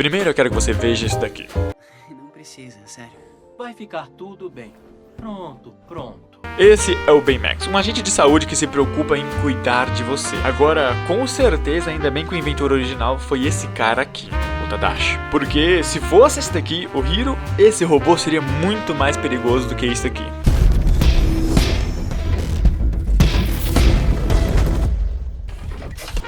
Primeiro eu quero que você veja isso daqui. Não precisa, sério. Vai ficar tudo bem. Pronto. Esse é o Baymax, um agente de saúde que se preocupa em cuidar de você. Agora, com certeza, ainda bem que o inventor original foi esse cara aqui, o Tadashi. Porque se fosse esse daqui, o Hiro, esse robô seria muito mais perigoso do que esse daqui.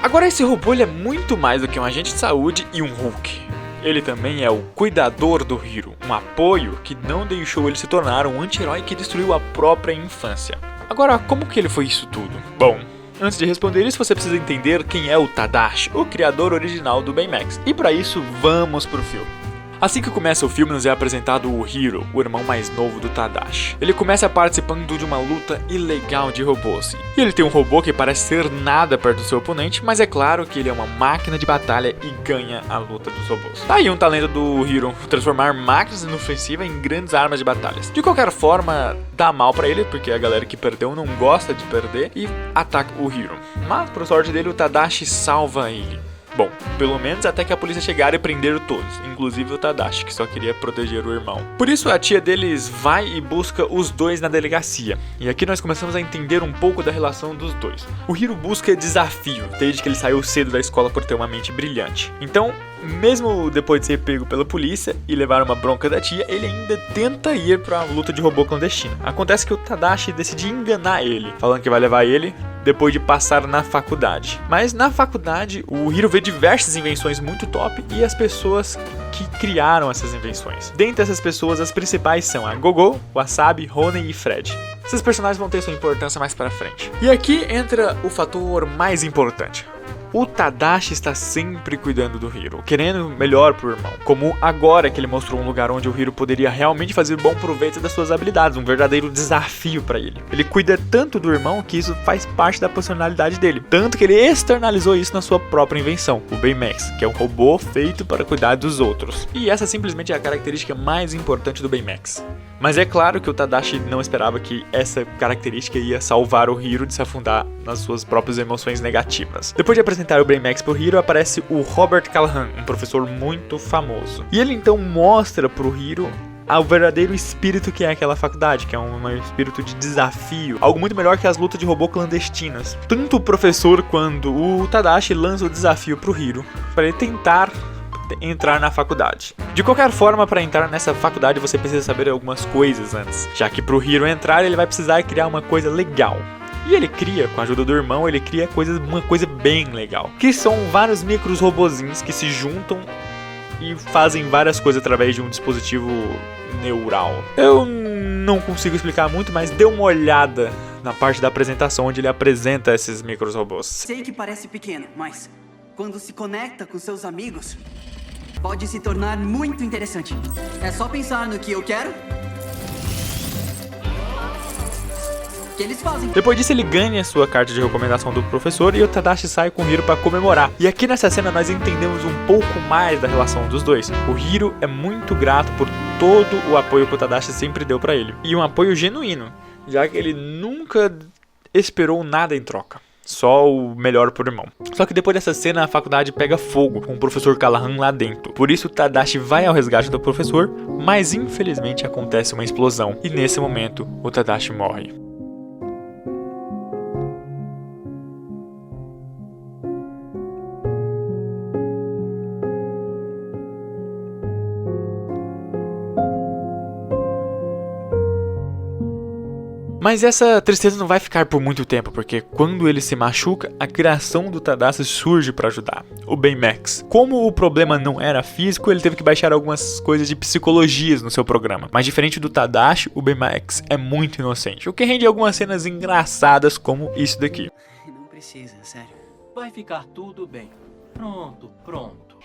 Agora esse robô ele é muito mais do que um agente de saúde e um Hulk. Ele também é o cuidador do Hiro, um apoio que não deixou ele se tornar um anti-herói que destruiu a própria infância. Agora, como que ele foi isso tudo? Bom, antes de responder isso, você precisa entender quem é o Tadashi, o criador original do Baymax. E para isso, vamos pro filme. Assim que começa o filme, nos é apresentado o Hiro, o irmão mais novo do Tadashi. Ele começa participando de uma luta ilegal de robôs. E ele tem um robô que parece ser nada perto do seu oponente, mas é claro que ele é uma máquina de batalha e ganha a luta dos robôs. Tá aí um talento do Hiro, transformar máquinas inofensivas em grandes armas de batalhas. De qualquer forma, dá mal pra ele, porque a galera que perdeu não gosta de perder e ataca o Hiro. Mas, por sorte dele, o Tadashi salva ele. Bom, pelo menos até que a polícia chegar e prender todos, inclusive o Tadashi, que só queria proteger o irmão. Por isso a tia deles vai e busca os dois na delegacia. E aqui nós começamos a entender um pouco da relação dos dois. O Hiro busca desafio, desde que ele saiu cedo da escola por ter uma mente brilhante. Então, mesmo depois de ser pego pela polícia e levar uma bronca da tia, ele ainda tenta ir pra luta de robô clandestina. Acontece que o Tadashi decide enganar ele, falando que vai levar ele depois de passar na faculdade. Mas na faculdade, o Hiro vê diversas invenções muito top e as pessoas que criaram essas invenções. Dentre essas pessoas, as principais são a Gogo, Wasabi, Honey e Fred. Esses personagens vão ter sua importância mais pra frente. E aqui entra o fator mais importante. O Tadashi está sempre cuidando do Hiro, querendo melhor pro irmão. Como agora que ele mostrou um lugar onde o Hiro poderia realmente fazer bom proveito das suas habilidades, um verdadeiro desafio para ele. Ele cuida tanto do irmão que isso faz parte da personalidade dele, tanto que ele externalizou isso na sua própria invenção, o Baymax, que é um robô feito para cuidar dos outros. E essa simplesmente é a característica mais importante do Baymax. Mas é claro que o Tadashi não esperava que essa característica ia salvar o Hiro de se afundar nas suas próprias emoções negativas. Depois de apresentar o Baymax pro Hiro, aparece o Robert Callahan, um professor muito famoso. E ele então mostra pro Hiro o verdadeiro espírito que é aquela faculdade, que é um espírito de desafio, algo muito melhor que as lutas de robô clandestinas. Tanto o professor quanto o Tadashi lançam o desafio pro Hiro, para ele tentar entrar na faculdade. De qualquer forma, para entrar nessa faculdade você precisa saber algumas coisas antes, já que pro Hiro entrar ele vai precisar criar uma coisa legal. E ele cria, com a ajuda do irmão, ele cria uma coisa bem legal, que são vários micros robozinhos que se juntam e fazem várias coisas através de um dispositivo neural. Eu não consigo explicar muito, mas dê uma olhada na parte da apresentação onde ele apresenta esses micros robôs. Sei que parece pequeno, mas quando se conecta com seus amigos, pode se tornar muito interessante. É só pensar no que eu quero, que eles fazem. Depois disso ele ganha sua carta de recomendação do professor e o Tadashi sai com o Hiro para comemorar. E aqui nessa cena nós entendemos um pouco mais da relação dos dois. O Hiro é muito grato por todo o apoio que o Tadashi sempre deu para ele. E um apoio genuíno, já que ele nunca esperou nada em troca. Só o melhor pro irmão. Só que depois dessa cena a faculdade pega fogo com o professor Callahan lá dentro. Por isso o Tadashi vai ao resgate do professor, mas infelizmente acontece uma explosão. E nesse momento o Tadashi morre. Mas essa tristeza não vai ficar por muito tempo, porque quando ele se machuca, a criação do Tadashi surge para ajudar, o Baymax. Como o problema não era físico, ele teve que baixar algumas coisas de psicologias no seu programa. Mas diferente do Tadashi, o Baymax é muito inocente, o que rende algumas cenas engraçadas como isso daqui. Não precisa, sério. Vai ficar tudo bem. Pronto.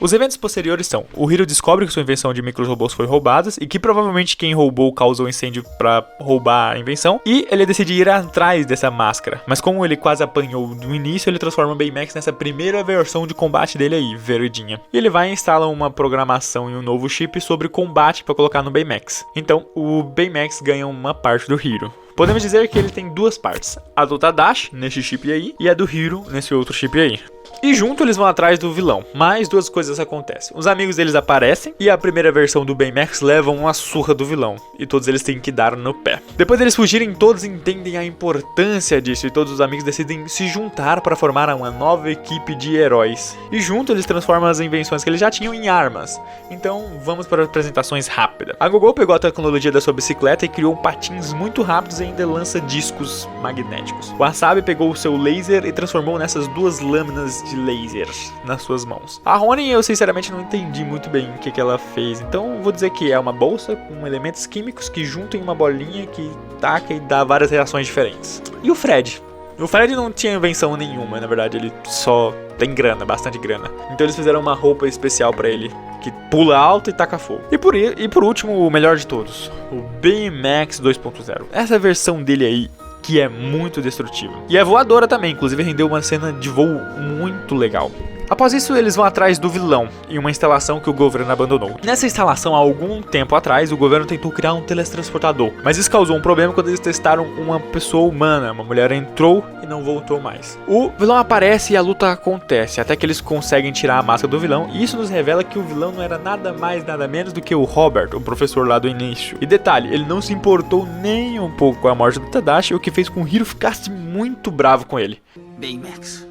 Os eventos posteriores são: o Hiro descobre que sua invenção de micro-robôs foi roubada e que provavelmente quem roubou causou incêndio para roubar a invenção, e ele decide ir atrás dessa máscara. Mas como ele quase apanhou no início, ele transforma o Baymax nessa primeira versão de combate dele aí, verdinha. E ele vai e instala uma programação e um novo chip sobre combate para colocar no Baymax. Então o Baymax ganha uma parte do Hiro. Podemos dizer que ele tem duas partes, a do Tadashi, nesse chip aí, e a do Hiro, nesse outro chip aí. E junto eles vão atrás do vilão, mas duas coisas acontecem. Os amigos deles aparecem e a primeira versão do Baymax levam uma surra do vilão, e todos eles têm que dar no pé. Depois deles fugirem, todos entendem a importância disso e todos os amigos decidem se juntar para formar uma nova equipe de heróis. E junto eles transformam as invenções que eles já tinham em armas. Então vamos para apresentações rápidas. A Gogol pegou a tecnologia da sua bicicleta e criou patins muito rápidos e ainda lança discos magnéticos. O Asabi pegou o seu laser e transformou nessas duas lâminas de laser nas suas mãos. A Ronin eu sinceramente não entendi muito bem o que ela fez, então vou dizer que é uma bolsa com elementos químicos que juntam em uma bolinha que taca e dá várias reações diferentes. E o Fred? O Fred não tinha invenção nenhuma, na verdade ele só tem grana, bastante grana. Então eles fizeram uma roupa especial pra ele que pula alto e taca fogo. E por último, o melhor de todos, o Baymax 2.0. Essa versão dele aí que é muito destrutiva. E é voadora também, inclusive rendeu uma cena de voo muito legal. Após isso, eles vão atrás do vilão, em uma instalação que o governo abandonou. Nessa instalação, há algum tempo atrás, o governo tentou criar um teletransportador, mas isso causou um problema quando eles testaram uma pessoa humana. Uma mulher entrou e não voltou mais. O vilão aparece e a luta acontece, até que eles conseguem tirar a máscara do vilão, e isso nos revela que o vilão não era nada mais, nada menos do que o Robert, o professor lá do início. E detalhe, ele não se importou nem um pouco com a morte do Tadashi, o que fez com que o Hiro ficasse muito bravo com ele. Baymax,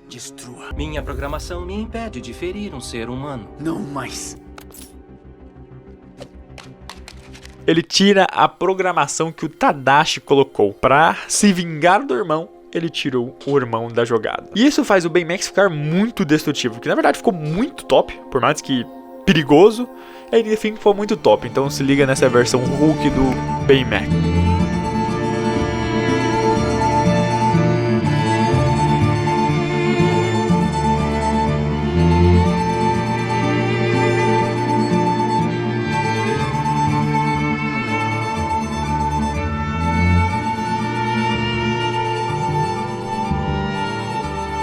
destrua. Minha programação me impede de ferir um ser humano. Não mais. Ele tira a programação que o Tadashi colocou. Pra se vingar do irmão, ele tirou o irmão da jogada. E isso faz o Baymax ficar muito destrutivo, que na verdade ficou muito top, por mais que perigoso, ele enfim ficou muito top. Então se liga nessa versão Hulk do Baymax.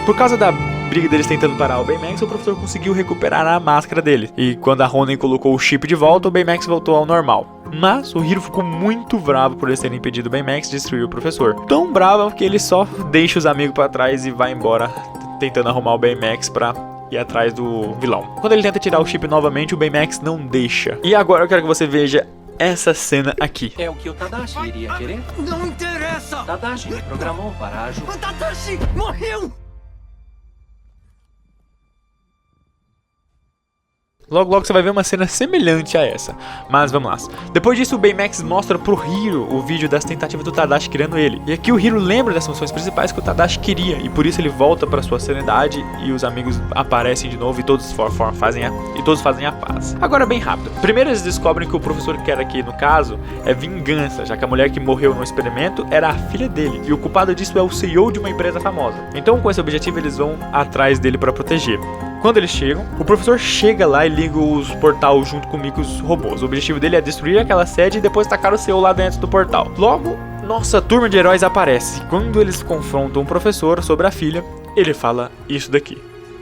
Por causa da briga deles tentando parar o Baymax, o professor conseguiu recuperar a máscara dele. E quando a Ronin colocou o chip de volta, o Baymax voltou ao normal. Mas o Hiro ficou muito bravo por eles terem impedido o Baymax de destruir o professor. Tão bravo que ele só deixa os amigos pra trás e vai embora, tentando arrumar o Baymax pra ir atrás do vilão. Quando ele tenta tirar o chip novamente, o Baymax não deixa. E agora eu quero que você veja essa cena aqui. É o que o Tadashi iria querer? Não interessa! Tadashi programou para ajudar. O Tadashi morreu! Logo você vai ver uma cena semelhante a essa. Mas vamos lá. Depois disso, o Baymax mostra pro Hiro o vídeo das tentativas do Tadashi criando ele. E aqui o Hiro lembra das funções principais que o Tadashi queria, e por isso ele volta para sua sanidade e os amigos aparecem de novo e todos fazem a paz. Agora bem rápido. Primeiro eles descobrem que o professor quer aqui, no caso, é vingança, já que a mulher que morreu no experimento era a filha dele, e o culpado disso é o CEO de uma empresa famosa. Então com esse objetivo eles vão atrás dele para proteger. Quando eles chegam, o professor chega lá e liga os portais junto com os robôs. O objetivo dele é destruir aquela sede e depois tacar o CEO lá dentro do portal. Logo, nossa turma de heróis aparece. Quando eles confrontam o professor sobre a filha, ele fala isso daqui.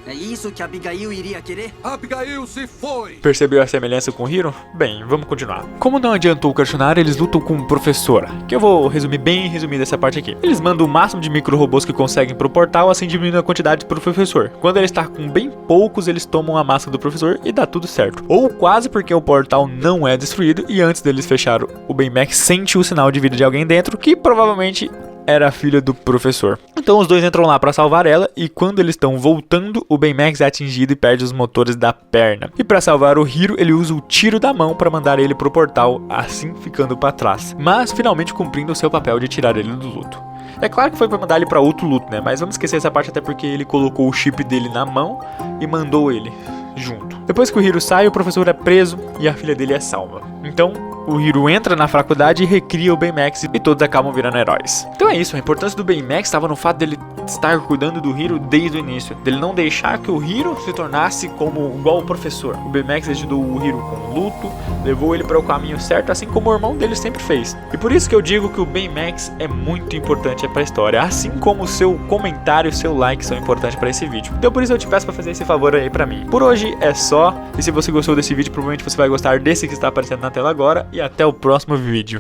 É isso que a Abigail iria querer? Abigail se foi! Percebeu a semelhança com o Hiro? Bem, vamos continuar. Como não adiantou questionar, eles lutam com o professor, que eu vou resumir bem resumida essa parte aqui. Eles mandam o máximo de micro-robôs que conseguem pro portal, assim diminuindo a quantidade pro professor. Quando ele está com bem poucos, eles tomam a máscara do professor e dá tudo certo. Ou quase, porque o portal não é destruído e antes deles fechar, o Baymax sente o sinal de vida de alguém dentro, que provavelmente era a filha do professor. Então os dois entram lá para salvar ela e quando eles estão voltando, o Baymax é atingido e perde os motores da perna. E para salvar o Hiro, ele usa o tiro da mão para mandar ele pro portal, assim ficando para trás. Mas finalmente cumprindo o seu papel de tirar ele do luto. É claro que foi para mandar ele para outro luto, né? Mas vamos esquecer essa parte até porque ele colocou o chip dele na mão e mandou ele junto. Depois que o Hiro sai, o professor é preso e a filha dele é salva. Então o Hiro entra na faculdade e recria o Baymax e todos acabam virando heróis. Então é isso, a importância do Baymax estava no fato dele estar cuidando do Hiro desde o início, dele não deixar que o Hiro se tornasse como igual o professor. O Baymax ajudou o Hiro com o luto, levou ele para o caminho certo, assim como o irmão dele sempre fez. E por isso que eu digo que o Baymax é muito importante para a história, assim como o seu comentário e o seu like são importantes para esse vídeo. Então por isso eu te peço para fazer esse favor aí para mim. Por hoje é só, e se você gostou desse vídeo, provavelmente você vai gostar desse que está aparecendo na tela agora, e até o próximo vídeo.